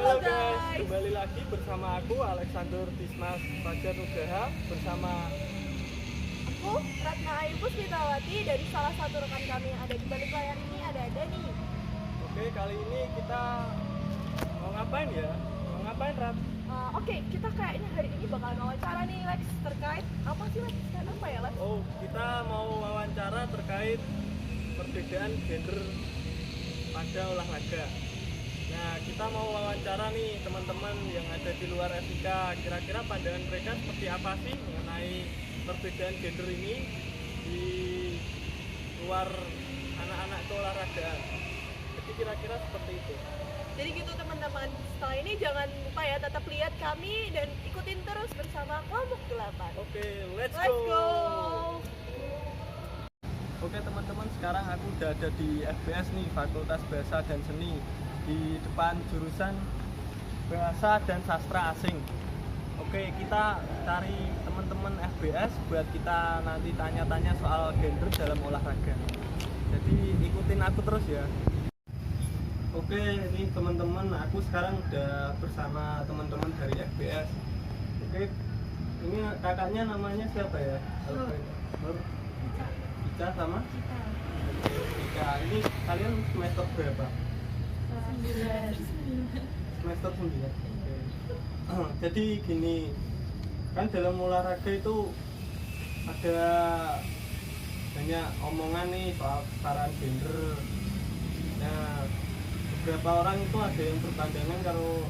Halo guys, kembali lagi bersama aku Alexander Dismas Fajar Nugraha bersama Aku Ratna Ayu Puspitawati dari salah satu rekan kami yang ada di balik layar ini ada Dani. Oke, kali ini kita mau ngapain ya? Mau ngapain Rat? Oke, kita kayaknya hari ini bakal wawancara nih Lex terkait apa sih Lex? Terkait apa ya Lex? Oh, kita mau wawancara terkait perbedaan gender pada olahraga. Nah, kita mau wawancara nih teman-teman yang ada di luar FIK. Kira-kira pandangan mereka seperti apa sih mengenai perbedaan gender ini di luar anak-anak keolahragaan. Jadi kira-kira seperti itu. Jadi gitu teman-teman, setelah ini jangan lupa ya tetap lihat kami dan ikutin terus bersama kelompok 8. Oke, let's Let's go. go. Oke teman-teman, sekarang aku udah ada di FBS nih, Fakultas Bahasa dan Seni, di depan jurusan Bahasa dan Sastra Asing. Oke, kita cari teman-teman FBS buat kita nanti tanya-tanya soal gender dalam olahraga. Jadi ikutin aku terus ya. Oke, ini teman-teman, aku sekarang udah bersama teman-teman dari FBS. Oke, ini kakaknya namanya siapa ya? Nur. Ica sama? Ica. Ini kalian semester berapa? Semester 9. Oke. Jadi gini, kan dalam olahraga itu ada banyak omongan nih soal kesetaraan gender. Nah, beberapa orang itu ada yang berpandangan kalau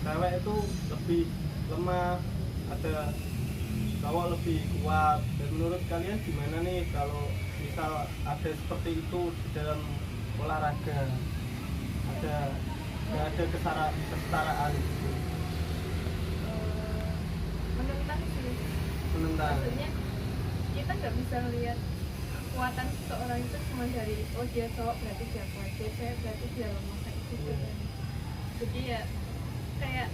cewek itu lebih lemah, ada cowok lebih kuat. Dan menurut kalian gimana nih kalau misal ada seperti itu di dalam olahraga? Ada kesetaraan gitu. Menentang sih. Menentang. Maksudnya kita nggak bisa lihat kekuatan seseorang itu cuma dari oh dia cowok berarti dia kuat, dia cewek berarti dia lemah kayak gitu kan. Jadi ya kayak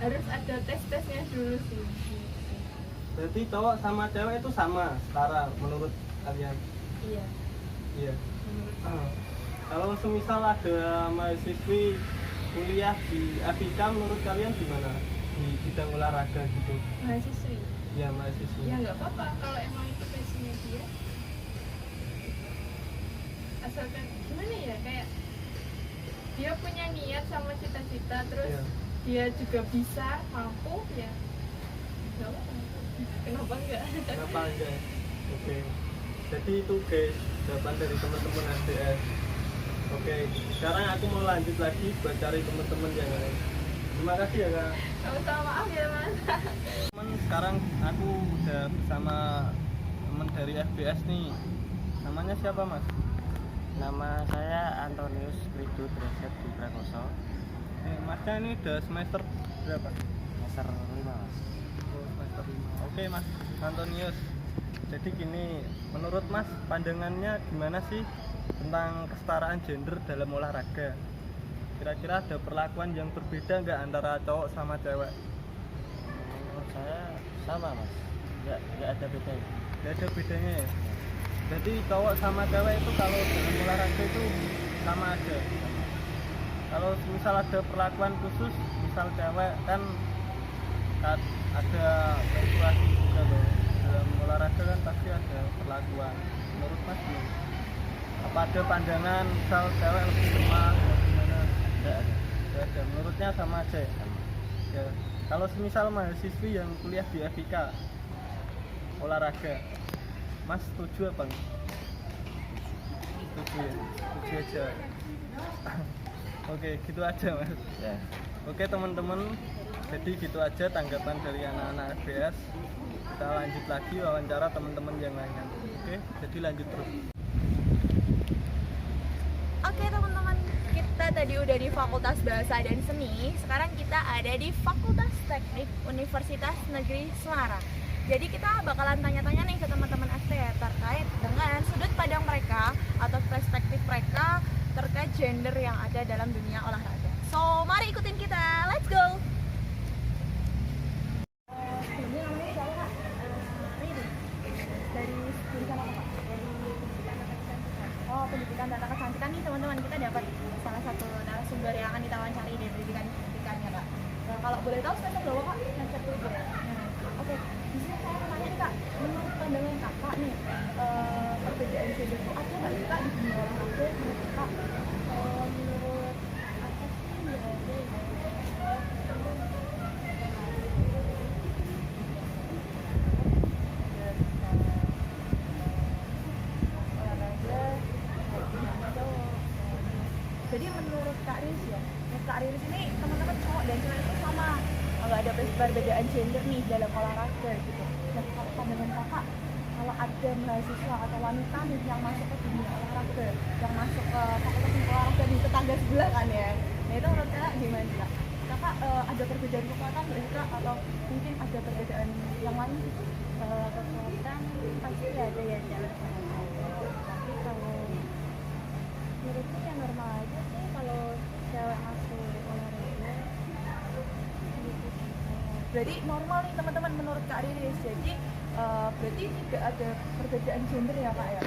harus ada tes-tesnya dulu sih. Berarti cowok sama cewek itu sama setara menurut kalian? Iya. Iya. Menurut Kalau semisal ada mahasiswi kuliah di FIK, menurut kalian gimana di bidang olahraga gitu? mahasiswi. Ya mahasiswi. Ya nggak apa-apa kalau emang itu passionnya dia. Asalkan gimana ya kayak dia punya niat sama cita-cita terus Iya. dia juga bisa mampu ya nggak apa-apa. Kenapa enggak? Kenapa enggak? Oke. Jadi itu guys jawaban dari teman-teman SDS. Oke, sekarang aku mau lanjut lagi buat cari teman-teman yang lain. Terima kasih ya kak. Sama-sama, maaf ya mas. Teman, sekarang aku udah bersama teman dari FBS nih. Namanya siapa mas? Nama saya Antonius Ridu Dreset di Prakoso. Masnya ini udah semester berapa? Semester 5 mas. Oh, semester 5. Oke mas Antonius. Jadi gini, menurut mas pandangannya gimana sih tentang kesetaraan gender dalam olahraga? Kira-kira ada perlakuan yang berbeda nggak antara cowok sama cewek? Menurut saya sama mas, nggak ada bedanya. Nggak ada bedanya ya? Jadi cowok sama cewek itu kalau dalam olahraga itu sama aja. Kalau misal ada perlakuan khusus, misal cewek kan ada menstruasi juga loh. Dalam olahraga kan pasti ada perlakuan. Menurut mas gimana? Apa ada pandangan misal cewek lebih lemah atau gimana? Nggak ada. Nggak ada. Menurutnya sama aja ya? Sama. Ya. Kalau semisal mahasiswi yang kuliah di FIK olahraga, mas setuju apa enggak? Setuju ya? Setuju aja. Oke, gitu aja mas. Ya. Oke teman-teman, jadi gitu aja tanggapan dari anak-anak FBS. Kita lanjut lagi wawancara teman-teman yang lainnya. Oke, jadi lanjut terus. Oke teman-teman, kita tadi udah di Fakultas Bahasa dan Seni. Sekarang kita ada di Fakultas Teknik Universitas Negeri Semarang. Jadi kita bakalan tanya-tanya nih ke teman-teman FT terkait dengan sudut pandang mereka atau perspektif mereka terkait gender yang ada dalam dunia olahraga. So, mari ikutin kita. Let's go. Ini namanya siapa Kak? Riri. Dari jurusan apa Kak? Dari Pendidikan dan Kesehatan. Oh, pendidikan tata kecantikan nih teman-teman, kita dapat salah satu narasumber yang akan kita wawancari di pendidikan ya kak. Nah, kalau boleh tahu semester berapa kak? Semester 7 ya. Nah, oke. Di sini saya mau tanya nih kak, menurut pandangan kakak nih, perbedaan gender itu ada nggak sih kak di dunia olahraga? Menurut kak, menurut apa sih nggak ada ya? Jadi menurut Kak Riris ya, menurut Kak Riris ini teman-teman cowok dan cewek itu sama, nggak ada perbedaan gender nih dalam olahraga gitu. Nah kalau pandangan kakak, kalau ada mahasiswa atau wanita nih yang masuk ke dunia olahraga, yang masuk ke fakultas olahraga di tetangga sebelah kan ya, nah itu menurut kakak gimana sih kak? Kakak ada perbedaan kekuatan nggak sih kak? Atau mungkin ada perbedaan yang lain gitu? Kalau kekuatan pasti ada ya dalam olahraga, tapi kalau menurutku ya normal aja sih kalau cewek masuk olahraga gitu. Berarti normal nih teman-teman menurut Kak Riris. Jadi berarti tidak ada perbedaan gender ya kak ya.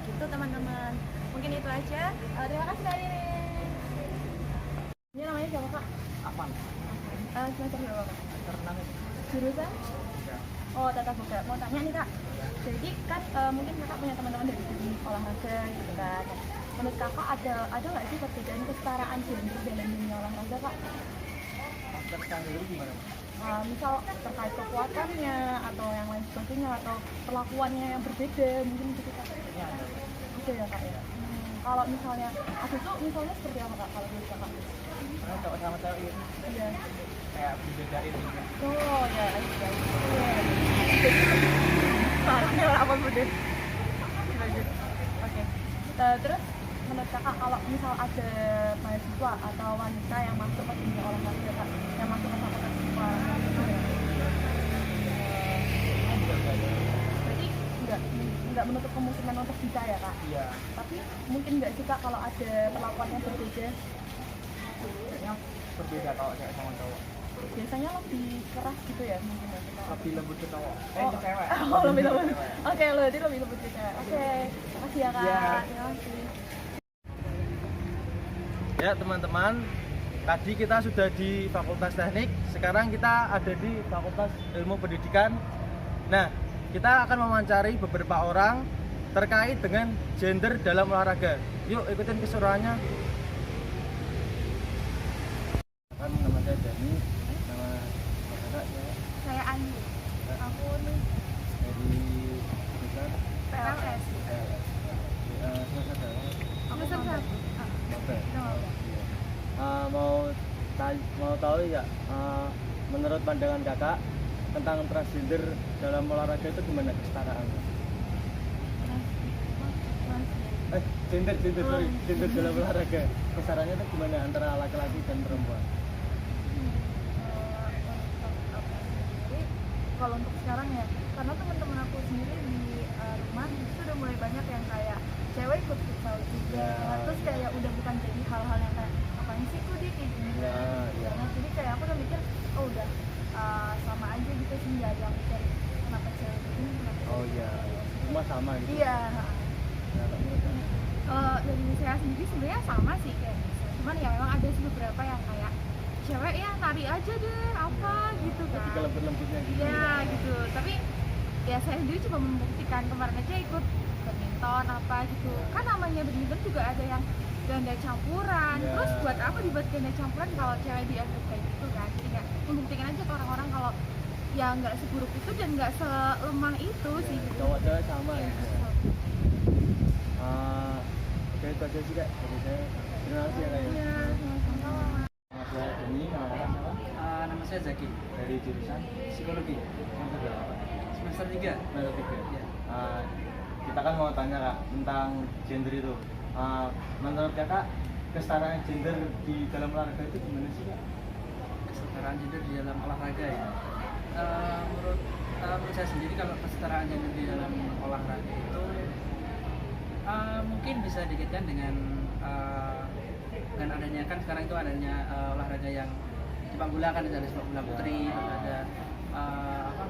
Gitu teman-teman. Mungkin itu aja. Terima kasih Kak Riris. Ini namanya siapa kak? Apaan? Semester berapa kak? Semester 6 Jurusan? ya. Oh tata boga. Mau tanya nih kak. Jadi kan mungkin kakak punya teman-teman dari dunia olahraga gitu kan. Menurut kakak ada nggak sih perbedaan kesetaraan gender dalam dunia olahraga kak? Master dulu gimana? Misal terkait kekuatannya atau yang lain sebagainya atau perlakuannya yang berbeda mungkin gitu kak. Ini ada. Gitu ya kak ya. Kalau misalnya aku tuh misalnya seperti apa kak kalau menurut kakak? Karena cowok sama cewek itu Iya. kayak dibedain gitu. Oh ya, iya. Parahnya apa budi? Oke. Terus menurut kakak kalau misal ada mahasiswa atau wanita yang masuk ke dunia olahraga kak, yang masuk ke fakultas olahraga gitu ya, berarti nggak menutup kemungkinan untuk bisa ya kak. Iya. Tapi mungkin nggak sih kak kalau ada perlakuan yang berbeda, Kayaknya berbeda kalau cewek sama cowok. biasanya lebih keras gitu ya mungkin ya sih, Kak? Lebih lembut ke cowok. Oh. Ke cewek. Oh, lebih lembut. Cewek. Oke, berarti lebih lembut ke cewek. Oke, makasih ya kak. Iya. Terima kasih. Ya teman-teman, tadi kita sudah di Fakultas Teknik, sekarang kita ada di Fakultas Ilmu Pendidikan. Nah, kita akan mewawancari beberapa orang terkait dengan gender dalam olahraga. Yuk ikutin keseruannya. Kan nama saya Dani, nama kakak saya Saya Andi. Aku nih dari jurusan PLS. semester berapa? Aku semester Maba. kita mau. Mau tahu ya, menurut pandangan kakak tentang transgender dalam olahraga itu gimana kesetaraan? Gender dalam olahraga, kesetaranya itu gimana antara laki-laki dan perempuan? Kalau untuk sekarang ya, karena teman-teman aku sendiri di rumah itu udah mulai banyak yang kayak cewek ikut futsal juga, Ya, terus kayak udah bukan jadi hal-hal yang kayak apaan sih kok dia kayak gini Ya, ya. Nah, jadi kayak aku udah mikir oh udah sama aja gitu sih, nggak ada yang mikir kenapa cewek begini kenapa Oh iya, semua sama gitu. iya. Ya, tak menurut kamu? Dari saya sendiri sebenarnya sama sih kayak gitu. Cuman ya memang ada sih beberapa yang kayak cewek ya tari aja deh apa gitu kan. Tapi kalau berlembutnya gitu. Iya gitu. Tapi ya saya sendiri coba membuktikan kemarin aja ikut badminton apa gitu. Kan namanya badminton juga ada yang ganda campuran. Ya. Terus buat apa dibuat ganda campuran kalau cewek dianggap kayak gitu kan. Jadi kayak membuktikan aja ke orang-orang kalau ya nggak seburuk itu dan nggak selemah itu sih gitu. Cowok-cewek sama Iya. gitu. Oke, itu aja sih kak dari saya. Terima kasih ya kak. Iya, sama-sama. Nama saya Dani, nama kakak siapa? Nama saya Zaki, Dari jurusan psikologi, semester berapa? semester 3. Semester 3. Ya. Kita kan mau tanya kak tentang gender itu. Menurut kakak kesetaraan gender di dalam olahraga itu gimana sih kak? Kesetaraan gender di dalam olahraga ya. Menurut saya sendiri kalau kesetaraan gender di dalam olahraga itu mungkin bisa dikaitkan dengan adanya kan sekarang itu adanya olahraga yang sepak bola kan ada sepak bola putri, terus ada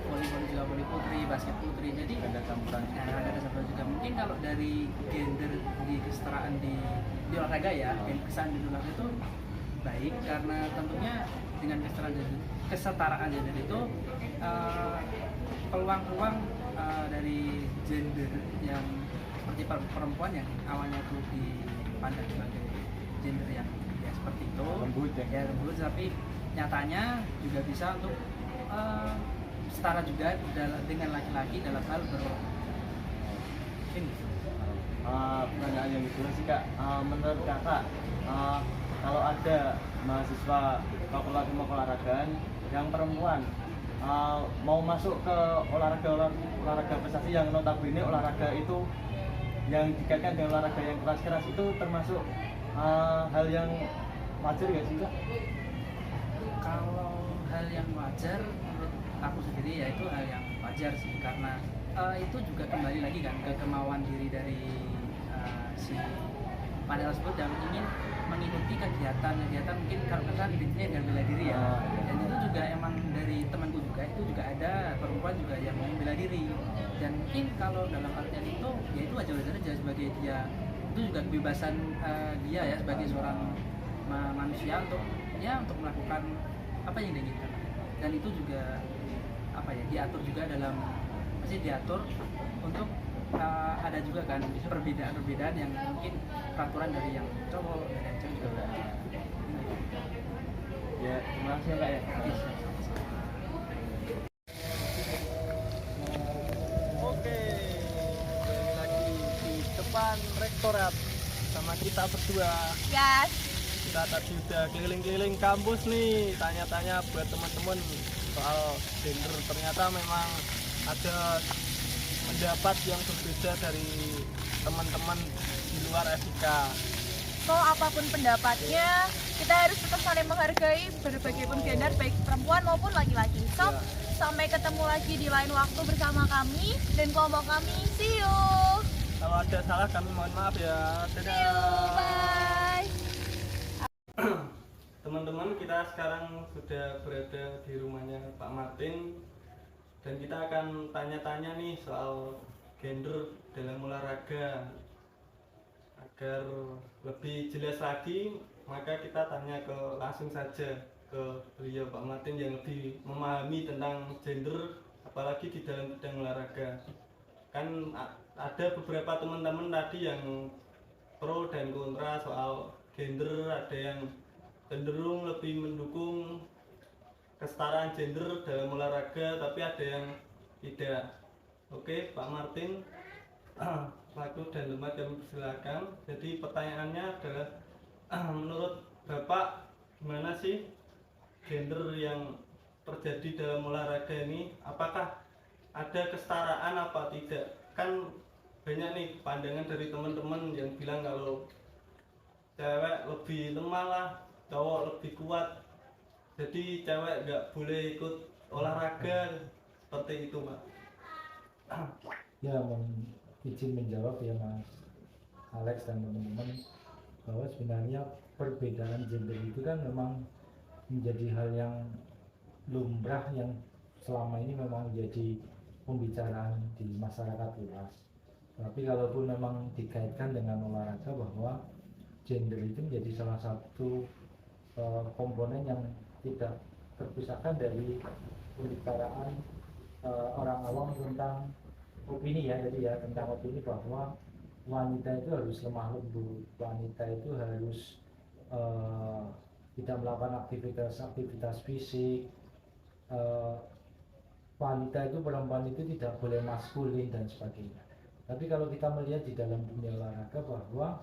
volley juga volley putri, basket putri. Jadi Ada campuran. nah, ada campuran juga. Mungkin kalau dari gender di kesetaraan di olahraga ya, kesetaraan di olahraga itu baik karena tentunya dengan kesetaraan gender itu peluang-peluang dari gender yang seperti perempuan yang awalnya itu dipandang sebagai gender yang ya seperti itu Lembut ya. lembut, tapi nyatanya juga bisa untuk setara juga dengan laki-laki dalam hal ini. Pertanyaan yang kedua sih kak, menurut kakak kalau ada mahasiswa fakultas ilmu keolahragaan yang perempuan mau masuk ke olahraga prestasi yang notabene olahraga itu yang dikaitkan dengan olahraga yang keras-keras itu termasuk hal yang wajar gak sih kak? Kalau hal yang wajar menurut aku sendiri ya itu hal yang wajar sih, karena itu juga kembali lagi kan ke kemauan diri dari si panel tersebut yang ingin mengikuti kegiatan mungkin kalau kan identiknya dengan bela diri ya, dan itu juga emang dari temanku juga itu juga ada perempuan juga yang mau bela diri, dan mungkin kalau dalam artian itu ya itu wajar-wajar aja sebagai dia, itu juga kebebasan dia ya sebagai seorang manusia untuk melakukan apa yang dia inginkan, dan itu juga apa ya diatur juga dalam masih diatur untuk ada juga kan perbedaan yang mungkin peraturan dari yang cowok dan yang cewek juga ada. Ya terima kasih kak ya. Oke, kembali lagi di depan rektorat sama kita berdua. Yes. Kita tadi udah keliling-keliling kampus nih, tanya-tanya buat teman-teman soal gender. Ternyata memang ada pendapat yang berbeda dari teman-teman di luar FIK. So apapun pendapatnya, kita harus tetap saling menghargai berbagai pun gender, baik perempuan maupun laki-laki. So Ya. sampai ketemu lagi di lain waktu bersama kami dan kelompok kami. See you. Kalau ada salah kami mohon maaf ya. See you. Dadah. Bye. Teman-teman, kita sekarang sudah berada di rumahnya Pak Martin dan kita akan tanya-tanya nih soal gender dalam olahraga. Agar lebih jelas lagi, maka kita tanya langsung saja ke beliau Pak Martin yang lebih memahami tentang gender, apalagi di dalam bidang olahraga. Kan ada beberapa teman-teman tadi yang pro dan kontra soal gender, ada yang cenderung lebih mendukung kesetaraan gender dalam olahraga, tapi ada yang tidak. Oke, Pak Martin, waktu dan tempat kami persilakan. Jadi pertanyaannya adalah menurut Bapak gimana sih gender yang terjadi dalam olahraga ini? Apakah ada kesetaraan apa tidak? Kan banyak nih pandangan dari teman-teman yang bilang kalau cewek lebih lemah lah, cowok lebih kuat, jadi cewek nggak boleh ikut olahraga seperti itu, Pak. Ya, izin menjawab ya Mas Alex dan teman-teman, bahwa sebenarnya perbedaan gender itu kan memang menjadi hal yang lumrah yang selama ini memang menjadi pembicaraan di masyarakat luas. Tapi kalaupun memang dikaitkan dengan olahraga, bahwa gender itu menjadi salah satu komponen yang tidak terpisahkan dari pembicaraan orang awam tentang opini ya. Jadi ya tentang opini bahwa wanita itu harus lemah lembut, wanita itu harus tidak melakukan aktivitas fisik, wanita itu, perempuan itu tidak boleh maskulin dan sebagainya. Tapi kalau kita melihat di dalam dunia olahraga, bahwa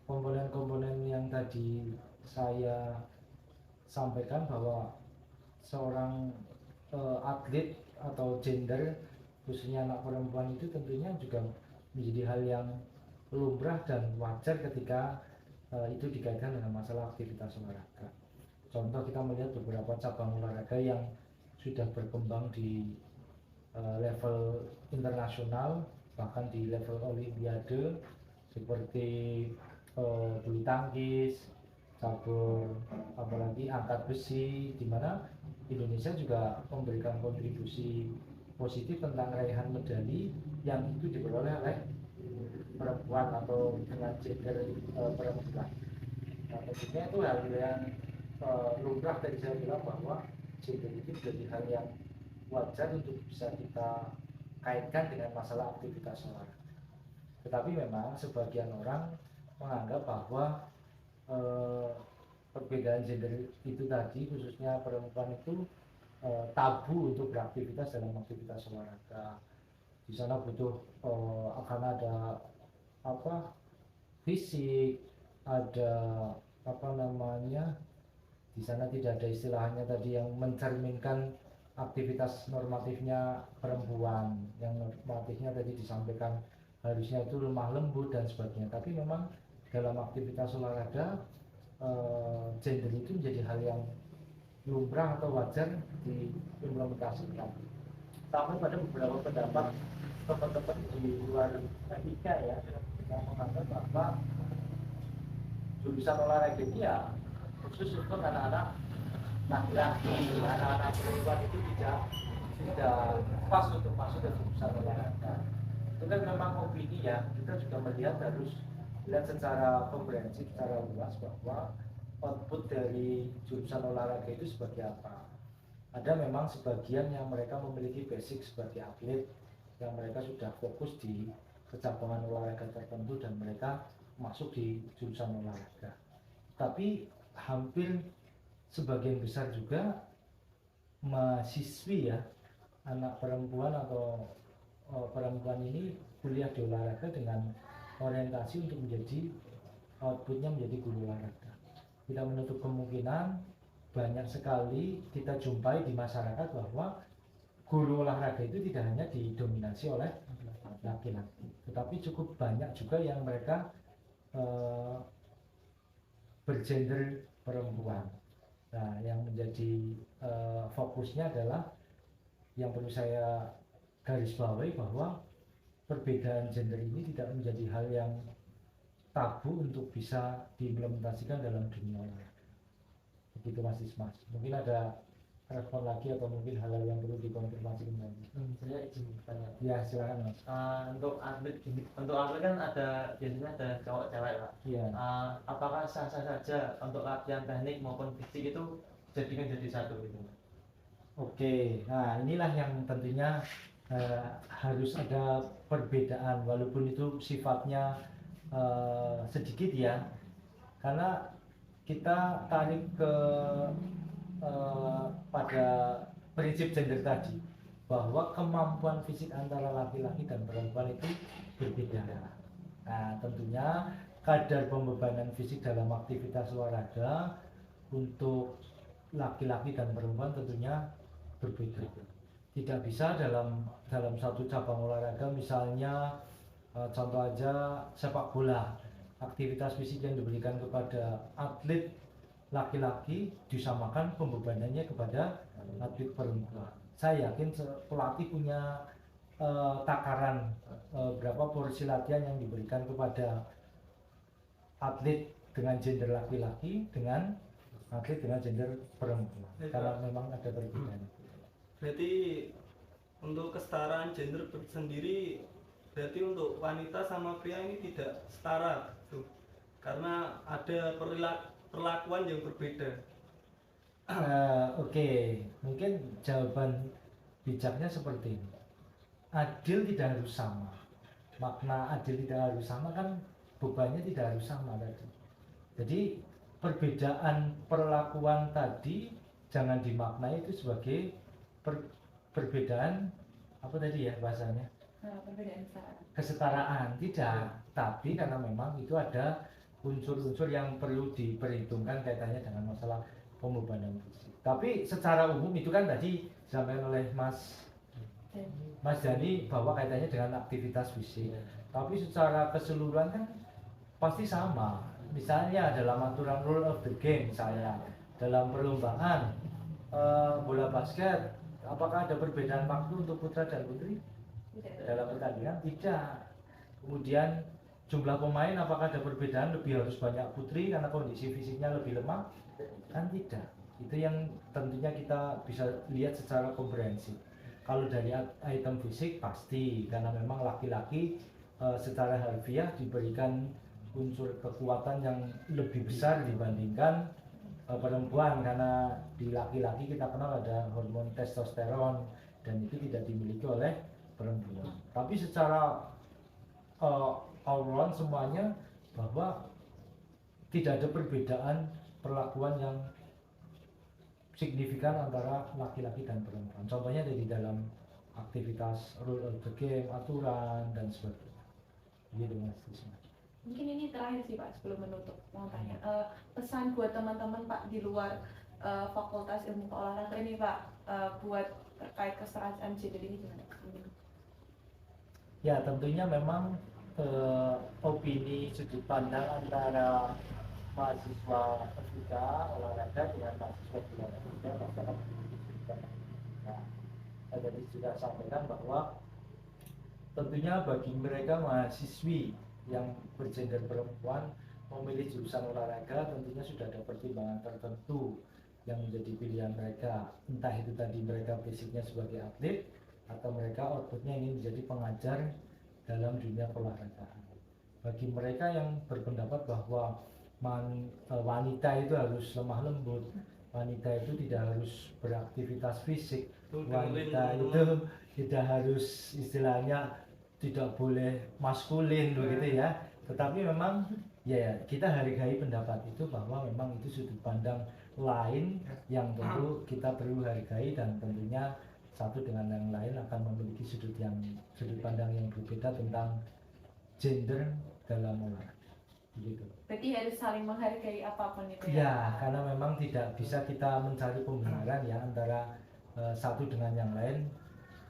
komponen-komponen yang tadi saya sampaikan, bahwa seorang atlet atau gender khususnya anak perempuan itu tentunya juga menjadi hal yang lumrah dan wajar ketika itu dikaitkan dengan masalah aktivitas olahraga. Contoh, kita melihat beberapa cabang olahraga yang sudah berkembang di level internasional, bahkan di level olimpiade, seperti bulu tangkis, cabur, apalagi angkat besi, di mana Indonesia juga memberikan kontribusi positif tentang raihan medali yang itu diperoleh oleh perempuan atau dengan gender perempuan. Nah, tentunya itu hal yang lumrah tadi saya bilang bahwa gender itu menjadi hal yang wajar untuk bisa kita kaitkan dengan masalah aktivitas olahraga. Tetapi memang sebagian orang menganggap bahwa perbedaan gender itu tadi, khususnya perempuan itu tabu untuk beraktivitas dalam aktivitas olahraga. Di sana butuh akan ada fisik, ada di sana tidak ada istilahnya tadi yang mencerminkan aktivitas normatifnya perempuan, yang normatifnya tadi disampaikan harusnya itu lemah lembut dan sebagainya. Tapi memang dalam aktivitas olahraga gender itu menjadi hal yang lumrah atau wajar diimplementasikan. Tapi pada beberapa pendapat teman-teman di luar etika ya yang menganggap bahwa jurusan olahraga ini ya khusus untuk anak-anak laki-laki, anak-anak perempuan itu tidak pas untuk masuk ke jurusan olahraga. Itu kan memang opini ya, kita juga melihat harus lihat secara komprehensif, secara luas bahwa output dari jurusan olahraga itu sebagai apa. Ada memang sebagian yang mereka memiliki basic sebagai atlet, yang mereka sudah fokus di kecabangan olahraga tertentu dan mereka masuk di jurusan olahraga. Tapi hampir sebagian besar juga mahasiswi ya, anak perempuan atau perempuan ini kuliah di olahraga dengan orientasi untuk menjadi outputnya menjadi guru olahraga. Tidak menutup kemungkinan banyak sekali kita jumpai di masyarakat bahwa guru olahraga itu tidak hanya didominasi oleh laki-laki, tetapi cukup banyak juga yang mereka bergender perempuan. Nah, yang menjadi fokusnya adalah yang perlu saya garis bawahi bahwa perbedaan gender ini tidak menjadi hal yang tabu untuk bisa diimplementasikan dalam dunia olahraga. Begitu Mas Ismas. Mungkin ada respon lagi atau mungkin hal-hal yang perlu dikonfirmasi kembali. Saya izin bertanya. Ya silakan Mas. Untuk atlet kan biasanya ada cowok cewek Pak. Iya. Apakah sah-sah saja untuk latihan teknik maupun fisik itu jadikan jadi satu gitu? Oke, nah inilah yang tentunya harus ada perbedaan walaupun itu sifatnya sedikit ya, karena kita tarik ke pada prinsip gender tadi bahwa kemampuan fisik antara laki-laki dan perempuan itu berbeda. Nah tentunya kadar pembebanan fisik dalam aktivitas olahraga untuk laki-laki dan perempuan tentunya berbeda. Tidak bisa dalam satu cabang olahraga, misalnya contoh aja sepak bola, aktivitas fisik yang diberikan kepada atlet laki-laki disamakan pembebanannya kepada atlet perempuan. Saya yakin pelatih punya takaran berapa porsi latihan yang diberikan kepada atlet dengan gender laki-laki dengan atlet dengan gender perempuan, karena memang ada perbedaan. Berarti untuk kesetaraan gender sendiri, berarti untuk wanita sama pria ini tidak setara tuh, karena ada perlakuan yang berbeda. Oke, mungkin jawaban bijaknya seperti ini. Adil tidak harus sama. Makna adil tidak harus sama kan bebannya tidak harus sama tadi. Jadi perbedaan perlakuan tadi jangan dimaknai itu sebagai perbedaan apa tadi ya bahasanya? Perbedaan Kesetaraan tidak, tapi karena memang itu ada unsur-unsur yang perlu diperhitungkan kaitannya dengan masalah pembebanan fisik. Tapi secara umum itu kan tadi disampaikan oleh Mas Dani bahwa kaitannya dengan aktivitas fisik. Tapi secara keseluruhan kan pasti sama. Misalnya dalam aturan rule of the game, misalnya dalam perlombaan bola basket, apakah ada perbedaan waktu untuk putra dan putri dalam pertandingan? Tidak. Kemudian jumlah pemain, apakah ada perbedaan lebih harus banyak putri karena kondisi fisiknya lebih lemah? Kan tidak. Itu yang tentunya kita bisa lihat secara komprehensif. Kalau dari item fisik pasti, karena memang laki-laki secara harfiah diberikan unsur kekuatan yang lebih besar dibandingkan perempuan, karena di laki-laki kita kenal ada hormon testosteron dan itu tidak dimiliki oleh perempuan. Tapi secara overall semuanya bahwa tidak ada perbedaan perlakuan yang signifikan antara laki-laki dan perempuan. Contohnya ada di dalam aktivitas rule of the game, aturan dan sebagainya. Gitu Mas Tisna. Mungkin ini terakhir sih Pak sebelum menutup, mau tanya pesan buat teman-teman Pak di luar Fakultas Ilmu Keolahragaan ini Pak, buat terkait keserasian gender ini gimana? Ya tentunya memang opini sudut pandang antara mahasiswa fisika olahraga dengan mahasiswa olahraga masyarakat. Nah, saya tadi sudah sampaikan bahwa tentunya bagi mereka mahasiswi yang bergender perempuan memilih jurusan olahraga tentunya sudah ada pertimbangan tertentu yang menjadi pilihan mereka, entah itu tadi mereka basicnya sebagai atlet atau mereka outputnya ingin menjadi pengajar dalam dunia olahraga. Bagi mereka yang berpendapat bahwa wanita itu harus lemah lembut, wanita itu tidak harus beraktivitas fisik, wanita itu tidak harus istilahnya tidak boleh maskulin begitu ya. Tetapi memang ya kita hargai pendapat itu bahwa memang itu sudut pandang lain yang tentu kita perlu hargai, dan tentunya satu dengan yang lain akan memiliki sudut pandang yang berbeda tentang gender dalam olahraga. Begitu. Berarti harus saling menghargai apapun itu ya? ya? Karena memang tidak bisa kita mencari pembenaran ya antara satu dengan yang lain,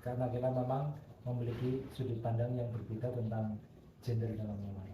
karena kita memang memiliki sudut pandang yang berbeda tentang gender dalam olahraga.